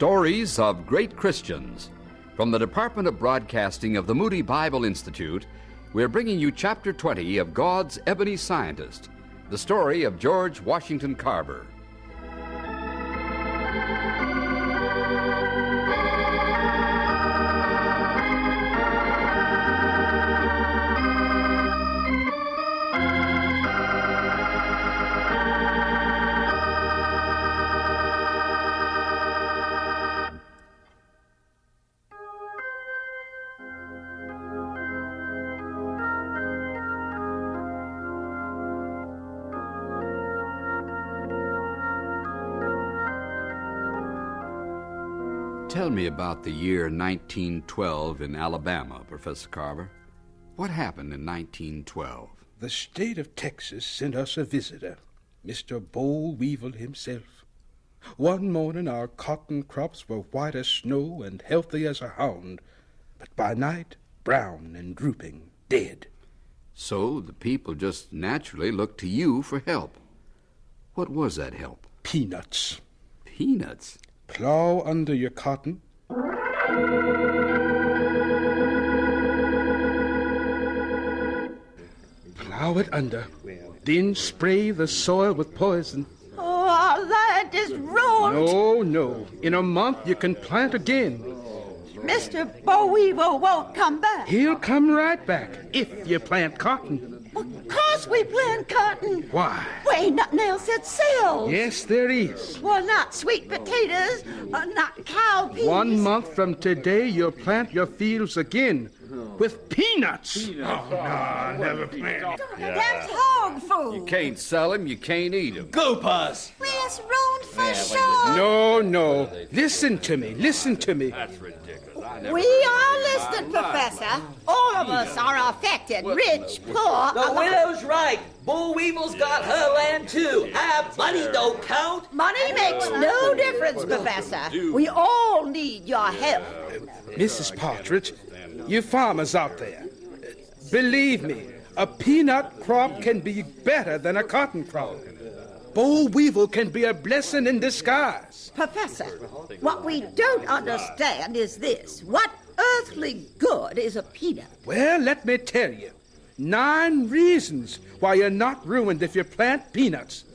Stories of Great Christians. From the Department of Broadcasting of the Moody Bible Institute, we're bringing you Chapter 20 of God's Ebony Scientist, the story of George Washington Carver. Tell me about the year 1912 in Alabama, Professor Carver. What happened in 1912? The state of Texas sent us a visitor, Mr. Boll Weevil himself. One morning our cotton crops were white as snow and healthy as a hound, but by night brown and drooping, dead. So the people just naturally looked to you for help. What was that help? Peanuts. Peanuts? Plow under your cotton. Plow it under. Then spray the soil with poison. Oh, our land is ruined. No. In a month you can plant again. Mr. Boll Weevil won't come back. He'll come right back if you plant cotton. Of course we plant cotton. Why? Well, ain't nothing else that sells. Yes, there is. Well, not sweet potatoes, not cowpeas. 1 month from today, you'll plant your fields again with peanuts. Oh, no, never plant. That's hog food. You can't sell them, you can't eat them. Gopas! It's ruined for sure. No. Listen to me. That's ridiculous. We are listening, Professor. All of us are affected, rich, poor. The widow's right. Boll Weevil's got her land, too. Money don't count. Money makes no difference, Professor. We all need your help. Mrs. Partridge, you farmers out there, believe me, a peanut crop can be better than a cotton crop. Boll Weevil can be a blessing in disguise. Professor, what we don't understand is this. What earthly good is a peanut? Well, let me tell you. 9 reasons why you're not ruined if you plant peanuts.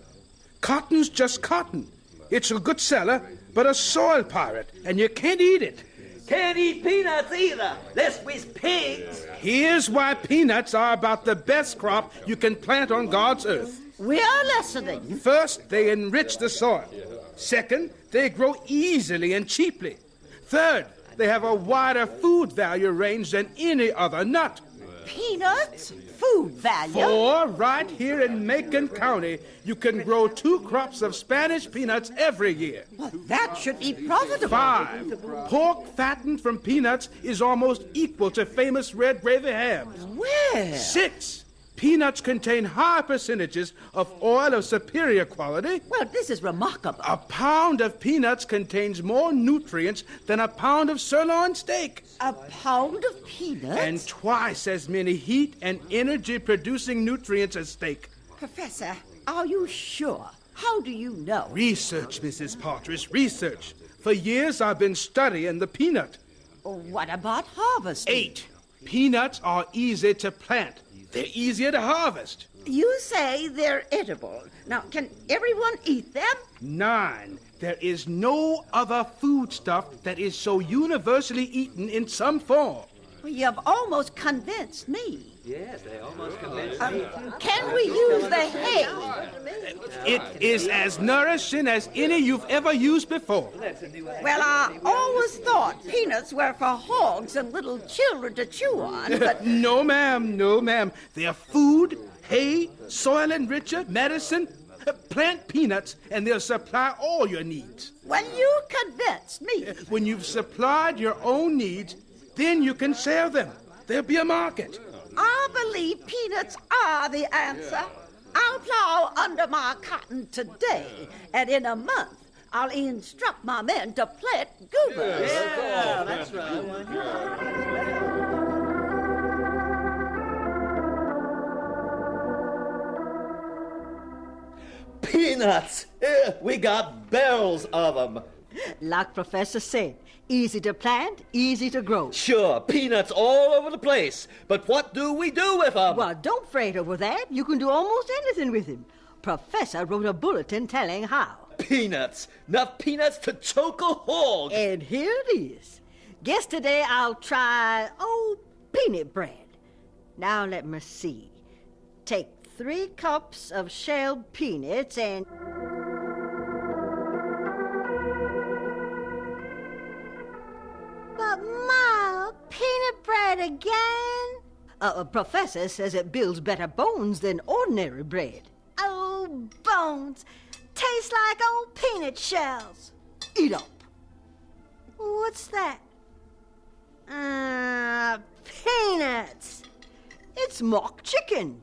Cotton's just cotton. It's a good seller, but a soil pirate, and you can't eat it. Can't eat peanuts either, lest we's pigs. Here's why peanuts are about the best crop you can plant on God's earth. We're listening. First, they enrich the soil. Second, they grow easily and cheaply. Third, they have a wider food value range than any other nut. Peanuts? Food value? 4, right here in Macon County, you can grow 2 crops of Spanish peanuts every year. Well, that should be profitable. 5, pork fattened from peanuts is almost equal to famous red gravy hams. Well. 6, peanuts contain high percentages of oil of superior quality. Well, this is remarkable. A pound of peanuts contains more nutrients than a pound of sirloin steak. A pound of peanuts? And twice as many heat and energy-producing nutrients as steak. Professor, are you sure? How do you know? Research, Mrs. Partridge, research. For years I've been studying the peanut. What about harvesting? 8, peanuts are easy to plant. They're easier to harvest. You say they're edible. Now, can everyone eat them? 9, there is no other foodstuff that is so universally eaten in some form. Well, you've almost convinced me. Yes, they almost convinced me. Can we use the hay? It is as nourishing as any you've ever used before. Well, I always thought peanuts were for hogs and little children to chew on, but... No, ma'am. They are food, hay, soil enricher, medicine. Plant peanuts and they'll supply all your needs. Well, you convinced me. When you've supplied your own needs, then you can sell them. There'll be a market. I believe peanuts are the answer. I'll plow under my cotton today, and in a month, I'll instruct my men to plant goobers. Yeah, that's right. Peanuts! We got barrels of them. Like Professor said, easy to plant, easy to grow. Sure, peanuts all over the place. But what do we do with them? Well, don't fret over that. You can do almost anything with him. Professor wrote a bulletin telling how. Peanuts. Enough peanuts to choke a hog. And here it is. Guess today I'll try, peanut bread. Now let me see. Take 3 cups of shelled peanuts and... But, Ma, peanut bread again? Professor says it builds better bones than ordinary bread. Oh, bones. Tastes like old peanut shells. Eat up. What's that? Peanuts. It's mock chicken.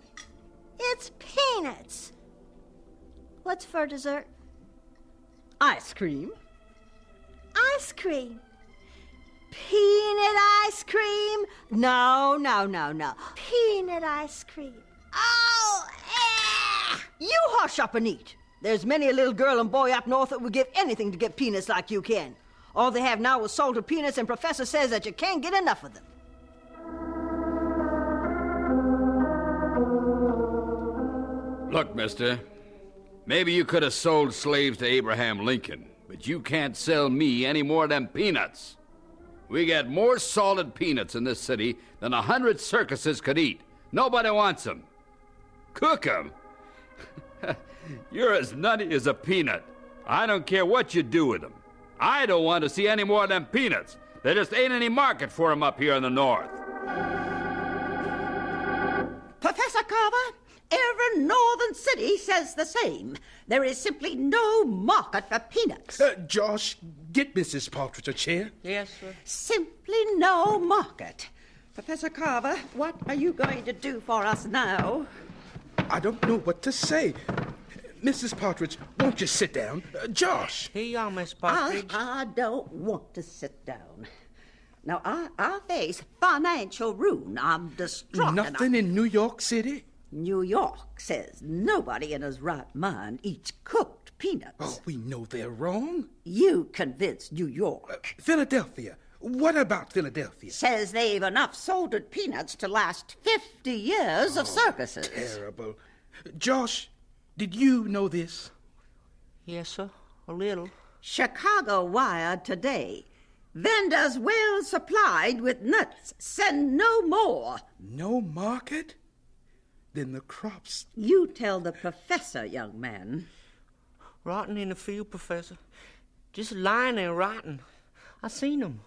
It's peanuts. What's for dessert? Ice cream. Ice cream. Peanut ice cream. No. Peanut ice cream. Oh, You hush up and eat. There's many a little girl and boy up north that would give anything to get peanuts like you can. All they have now is salted peanuts, and Professor says that you can't get enough of them. Look, mister, maybe you could have sold slaves to Abraham Lincoln, but you can't sell me any more than peanuts. We get more salted peanuts in this city than 100 circuses could eat. Nobody wants them. Cook them. You're as nutty as a peanut. I don't care what you do with them. I don't want to see any more of them peanuts. There just ain't any market for them up here in the north. Professor Carver, every northern city says the same. There is simply no market for peanuts. Josh, get Mrs. Partridge a chair. Yes, sir. Simply no market. Professor Carver, what are you going to do for us now? I don't know what to say. Mrs. Partridge, won't you sit down? Josh! Here you are, Miss Partridge. I don't want to sit down. Now, I face financial ruin. I'm distraught. Nothing in New York City? New York says nobody in his right mind eats cooked peanuts. Oh, we know they're wrong. You convinced New York. Philadelphia. What about Philadelphia? Says they've enough salted peanuts to last 50 years of circuses. Terrible. Josh, did you know this? Yes, sir. A little. Chicago wired today. Vendors well supplied with nuts. Send no more. No market? Then the crops... You tell the professor, young man. Rotten in the field, Professor. Just lying there rotten. I seen them.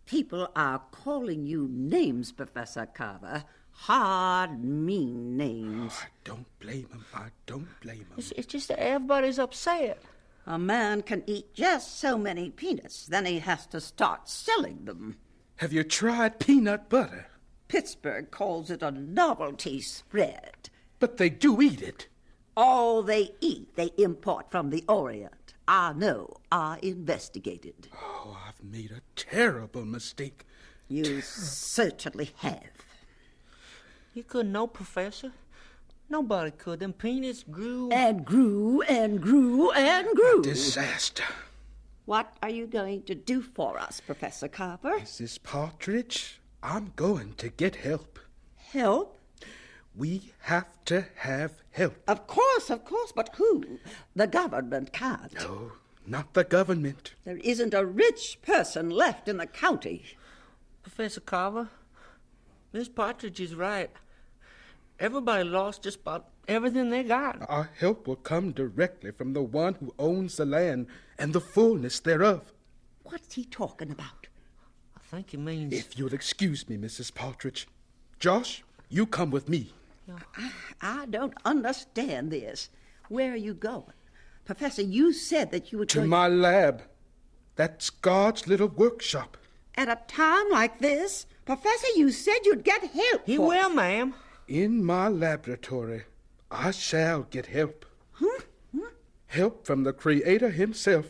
People are calling you names, Professor Carver. Hard, mean names. I don't blame him. I don't blame him. It's just that everybody's upset. A man can eat just so many peanuts, then he has to start selling them. Have you tried peanut butter? Pittsburgh calls it a novelty spread. But they do eat it. All they eat, they import from the Orient. I know. I investigated. Oh, I've made a terrible mistake. You certainly have. You couldn't know, Professor. Nobody could. Them peanuts grew... And grew and grew and grew. Disaster. What are you going to do for us, Professor Carver? Mrs. Partridge, I'm going to get help. Help? We have to have help. Of course, but who? The government can't. No, not the government. There isn't a rich person left in the county. Professor Carver, Miss Partridge is right. Everybody lost just about everything they got. Our help will come directly from the one who owns the land and the fullness thereof. What's he talking about? I think he means... If you'll excuse me, Mrs. Partridge. Josh, you come with me. I don't understand this. Where are you going? Professor, you said that you were To my lab. That's God's little workshop. At a time like this? Professor, you said you'd get help. He will, ma'am. In my laboratory, I shall get help. Help from the Creator himself.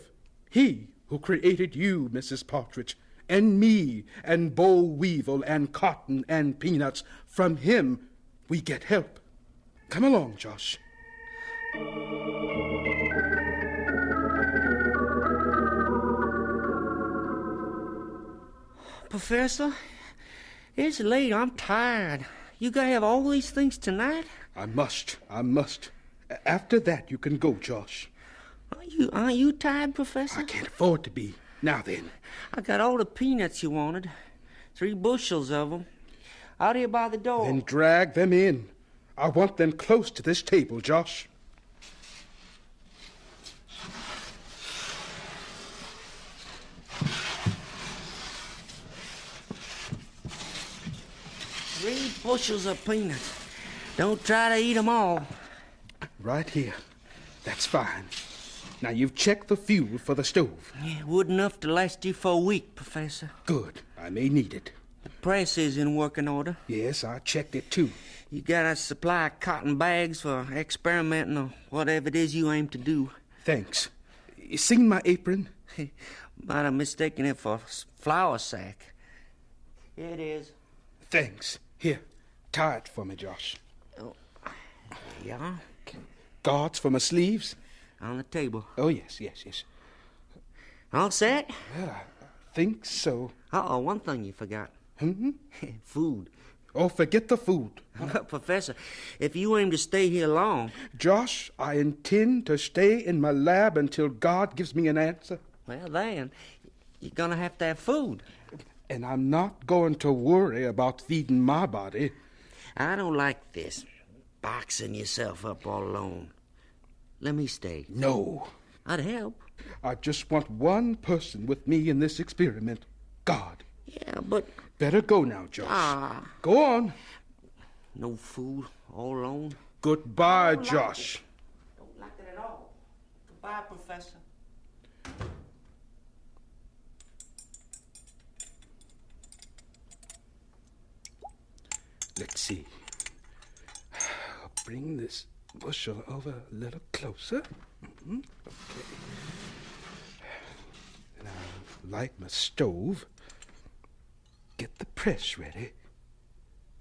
He who created you, Mrs. Partridge, and me, and boll weevil, and cotton, and peanuts. From him we get help. Come along, Josh. Professor, it's late. I'm tired. You gotta have all these things tonight? I must. After that, you can go, Josh. Aren't you tired, Professor? I can't afford to be. Now then. I got all the peanuts you wanted. 3 bushels of them. Out here by the door. Then drag them in. I want them close to this table, Josh. Three bushels of peanuts. Don't try to eat them all. Right here. That's fine. Now, you've checked the fuel for the stove. Yeah, wood enough to last you for a week, Professor. Good. I may need it. The press is in working order. Yes, I checked it, too. You got a supply of cotton bags for experimenting or whatever it is you aim to do. Thanks. You seen my apron? Might have mistaken it for a flour sack. Here it is. Thanks. Here, tie it for me, Josh. Oh, yeah? Guards for my sleeves? On the table. Oh, yes. All set? Well, I think so. Uh-oh, one thing you forgot. Food. Oh, forget the food. Professor, if you aim to stay here long... Josh, I intend to stay in my lab until God gives me an answer. Well, then, you're gonna have to have food. And I'm not going to worry about feeding my body. I don't like this. Boxing yourself up all alone. Let me stay. No. I'd help. I just want one person with me in this experiment. God. Yeah, but... Better go now, Josh. Go on. No food, all alone. Goodbye, Josh. Don't like it at all. Goodbye, Professor. Let's see. I'll bring this bushel over a little closer. Okay. And I'll light my stove. Get the press ready.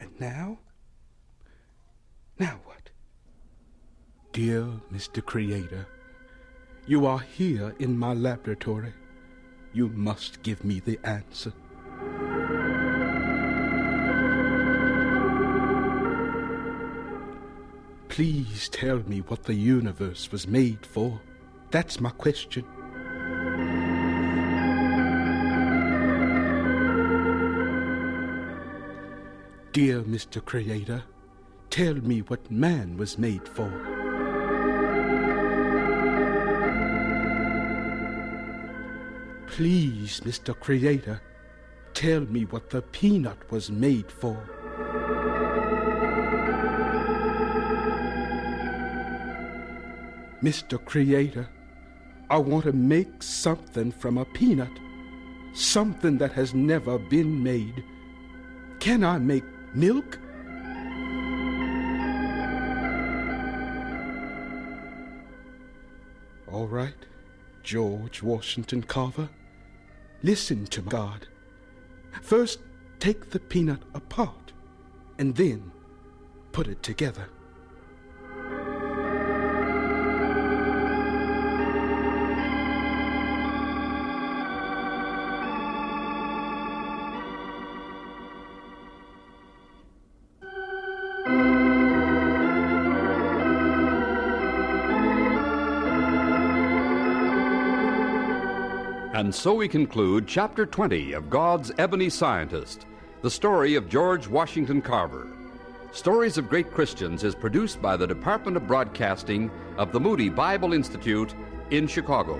And now what? Dear Mr. Creator, you are here in my laboratory. You must give me the answer. Please tell me what the universe was made for. That's my question. Dear Mr. Creator, tell me what man was made for. Please, Mr. Creator, tell me what the peanut was made for. Mr. Creator, I want to make something from a peanut, something that has never been made. Can I make milk? All right, George Washington Carver, listen to God. First, take the peanut apart, and then put it together. And so we conclude Chapter 20 of God's Ebony Scientist, the story of George Washington Carver. Stories of Great Christians is produced by the Department of Broadcasting of the Moody Bible Institute in Chicago.